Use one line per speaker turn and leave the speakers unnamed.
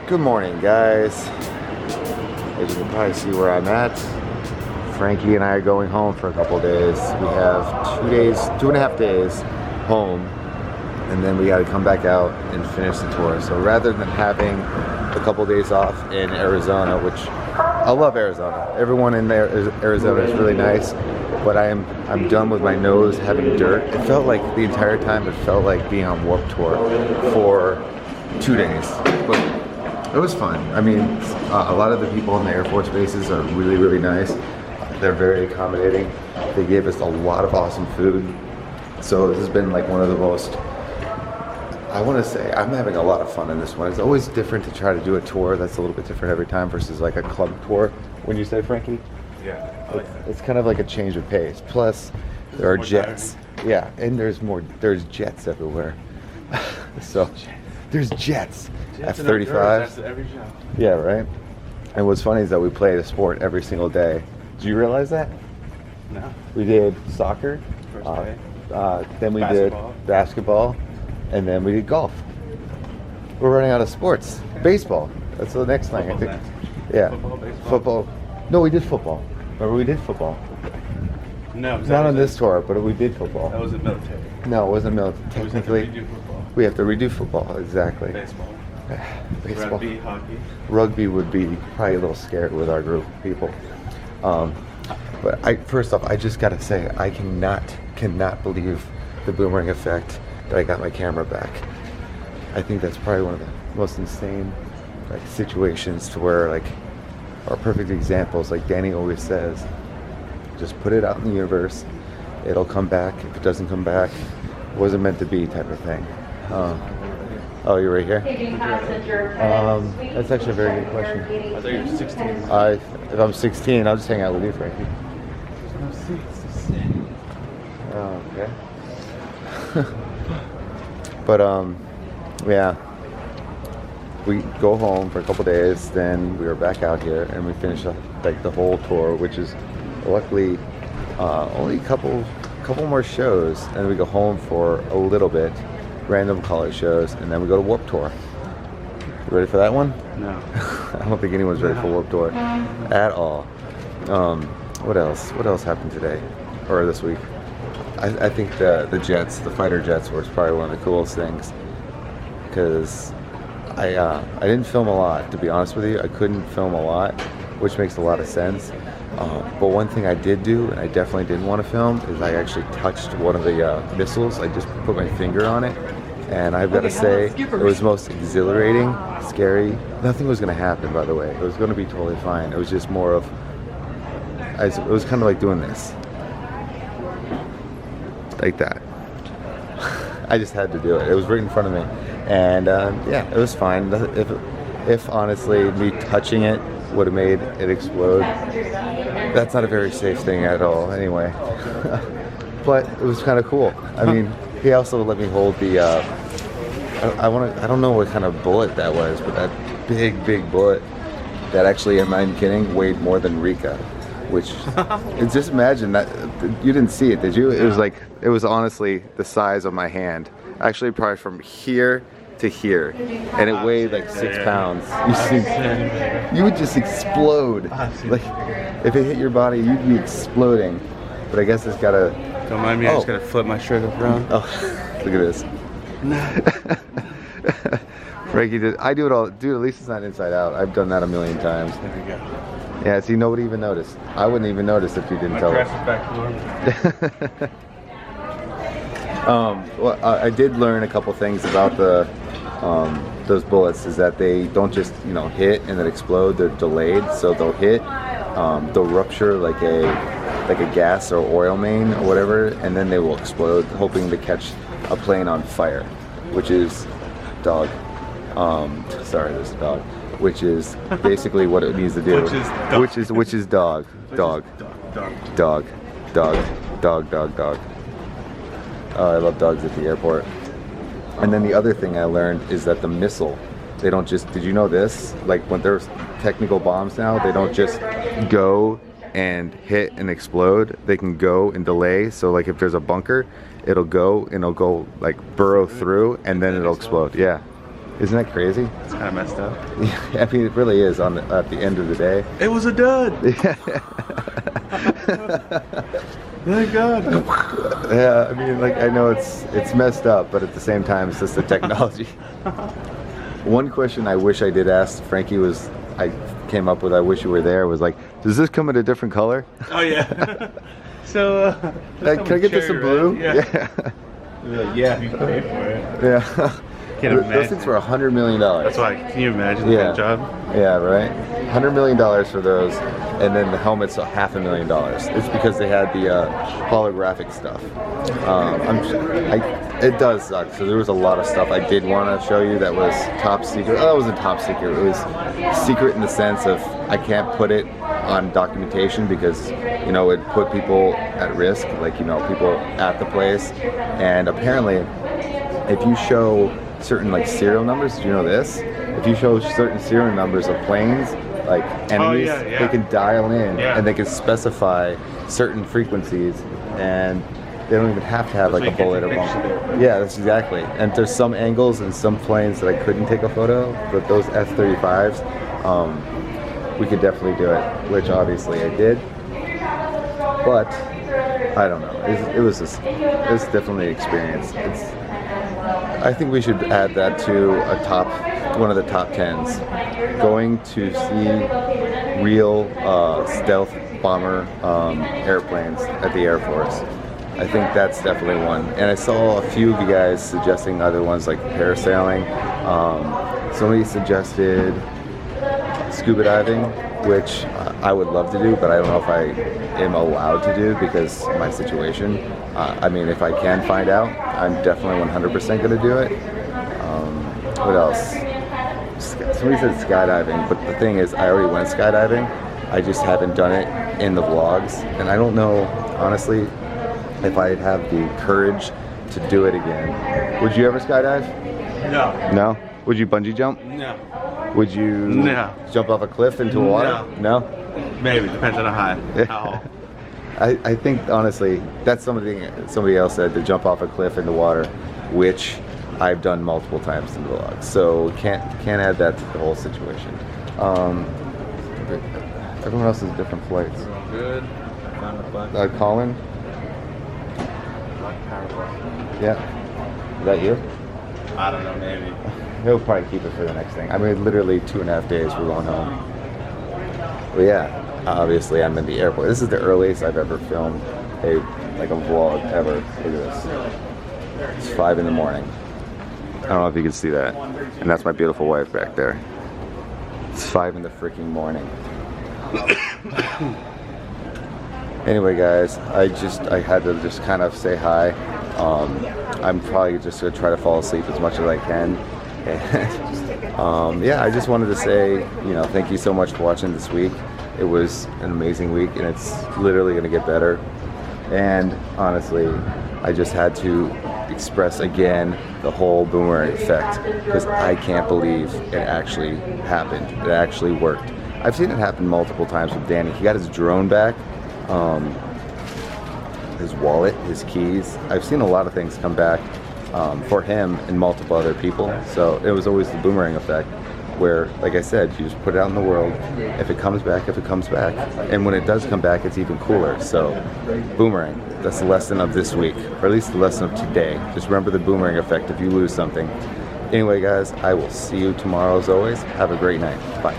Good morning, guys. As you can probably see where I'm at, Frankie and I are going home for a couple days. We have 2.5 days home, and then we got to come back out and finish the tour. So rather than having a couple days off in Arizona, which I love Arizona. Everyone in there, Arizona is really nice, but I'm done with my nose having dirt. It felt like the entire time, it felt like being on Warped Tour for 2 days. But it was fun. I mean, a lot of the people in the Air Force bases are really, really nice. They're very accommodating. They gave us a lot of awesome food. So this has been like one of the most, I want to say, I'm having a lot of fun in this one. It's always different to try to do a tour that's a little bit different every time versus like a club tour. Wouldn't you say, Frankie?
Yeah.
It's kind of like a change of pace. Plus, there are jets. Yeah, and there's jets everywhere. So, there's jets. F-35s.
Every job.
Yeah, right? And what's funny is that we played a sport every single day. Do you realize that?
No.
We did soccer,
First day.
then we
Basketball.
did basketball, and then we did golf. We're running out of sports. Baseball. That's the next thing, I think.
Football's
Yeah.
Football, baseball?
Football. No, we did football. Remember, we did football.
No.
Not on this tour, but we did football.
That wasn't military.
No, it wasn't military. Technically,
We do football.
we have to redo football. Exactly.
Baseball.
Baseball.
Rugby, hockey.
Rugby would be probably a little scared with our group of people. But first off, I just gotta say, I cannot believe the boomerang effect that I got my camera back. I think that's probably one of the most insane like situations to where like, or perfect examples, like Danny always says, just put it out in the universe, it'll come back. If it doesn't come back, it wasn't meant to be type of thing. Oh, you're right here? That's actually a very good question.
I thought you were 16.
If I'm 16, I'll just hang out with you, Frankie. Oh, okay. But yeah, we go home for a couple days, then we were back out here, and we finished up like the whole tour, which is luckily only a couple more shows, and we go home for a little bit. Random color shows, and then we go to Warped Tour. You ready for that one?
No.
I don't think anyone's ready for Warped Tour at all. What else? What else happened today or this week? I think the jets, the fighter jets, was probably one of the coolest things because I didn't film a lot, to be honest with you. I couldn't film a lot, which makes a lot of sense. But one thing I did do, and I definitely didn't want to film, is I actually touched one of the missiles. I just put my finger on it, and I've got to say, it was most exhilarating, scary. Nothing was going to happen, by the way. It was going to be totally fine. It was just more of, it was kind of like doing this. Like that. I just had to do it. It was right in front of me. And yeah, it was fine. If honestly, me touching it would have made it explode, that's not a very safe thing at all anyway. But it was kind of cool. I mean, he also let me hold the I don't know what kind of bullet that was, but that big bullet that actually, am I kidding, weighed more than Rika, which just imagine that. You didn't see it, did you? It was like, it was honestly the size of my hand, actually probably from here to here, and it weighed like 6 pounds. You would just explode. Like if it hit your body, you'd be exploding. But I guess it's gotta.
Don't mind me. I just gotta flip my shirt around.
Oh, look at this. Frankie did. I do it all, dude. At least it's not inside out. I've done that a million times.
There we go.
Yeah. See, nobody even noticed. I wouldn't even notice if you didn't tell
My
us.
dress is back to normal.
Well, I did learn a couple things about those bullets. Is that they don't just hit and then explode. They're delayed, so they'll hit, they'll rupture like a gas or oil main or whatever, and then they will explode, hoping to catch a plane on fire, which is dog. Sorry, there's a dog. Which is basically what it needs to do. Which is dog. Dog. Oh, I love dogs at the airport. And then the other thing I learned is that the missile, they don't just, did you know this? Like when there's technical bombs now, they don't just go and hit and explode. They can go and delay. So like if there's a bunker, it'll go and it'll go like burrow through and then it'll explode. Yeah. Isn't that crazy?
It's kind of messed up.
I mean, it really is at the end of the day.
It was a dud. Thank God.
Yeah, I mean, like, I know it's messed up, but at the same time, it's just the technology. One question I wish I did ask Frankie I came up with, I wish you were there, was like, does this come in a different color?
Oh yeah. So,
can I get this in blue?
Right? Yeah. Yeah, if you pay for it.
Yeah.
Can't
Those
imagine.
things were $100 million.
That's why. Can you imagine the job?
Yeah, right. $100 million for those, and then the helmets $500,000. It's because they had the holographic stuff. It does suck. So there was a lot of stuff I did want to show you that was top secret. Oh, it wasn't top secret. It was secret in the sense of I can't put it on documentation because it put people at risk, like people at the place, and apparently if you show certain like serial numbers, do you know this? If you show certain serial numbers of planes, like enemies, they can dial in and they can specify certain frequencies, and they don't even have to have like a bullet or bomb. Yeah, that's exactly. And there's some angles and some planes that I couldn't take a photo, but those F-35s, we could definitely do it, which obviously I did. But I don't know. It was definitely an experience. I think we should add that to one of the top 10s. Going to see real stealth bomber airplanes at the Air Force. I think that's definitely one. And I saw a few of you guys suggesting other ones like parasailing. Somebody suggested scuba diving, which I would love to do, but I don't know if I am allowed to do because of my situation. I mean, if I can find out, I'm definitely 100% going to do it. What else? Somebody said skydiving, but the thing is, I already went skydiving. I just haven't done it in the vlogs, and I don't know, honestly, if I'd have the courage to do it again. Would you ever skydive?
No.
No? Would you bungee jump?
No.
Would you jump off a cliff into water? No?
Maybe, depends on how high.
I think, honestly, that's something somebody else said, to jump off a cliff into water, which I've done multiple times in the vlog. So can't add that to the whole situation. Everyone else has different flights.
Good.
Colin? Yeah. Is that you?
I don't know, maybe.
He'll probably keep it for the next thing. I mean, literally 2.5 days we're going home. But yeah, obviously I'm in the airport. This is the earliest I've ever filmed a vlog ever. Look at this. It's 5 in the morning. I don't know if you can see that. And that's my beautiful wife back there. It's 5 in the freaking morning. Anyway, guys, I had to just kind of say hi. I'm probably just gonna try to fall asleep as much as I can. And yeah, I just wanted to say, thank you so much for watching this week. It was an amazing week, and it's literally gonna get better. And honestly, I just had to express again the whole boomerang effect, because I can't believe it actually happened. It actually worked. I've seen it happen multiple times with Danny. He got his drone back, his wallet, his keys. I've seen a lot of things come back for him and multiple other people. So it was always the boomerang effect, where, like I said, you just put it out in the world. If it comes back, if it comes back. And when it does come back, it's even cooler. So boomerang, that's the lesson of this week, or at least the lesson of today. Just remember the boomerang effect if you lose something. Anyway, guys, I will see you tomorrow as always. Have a great night. Bye.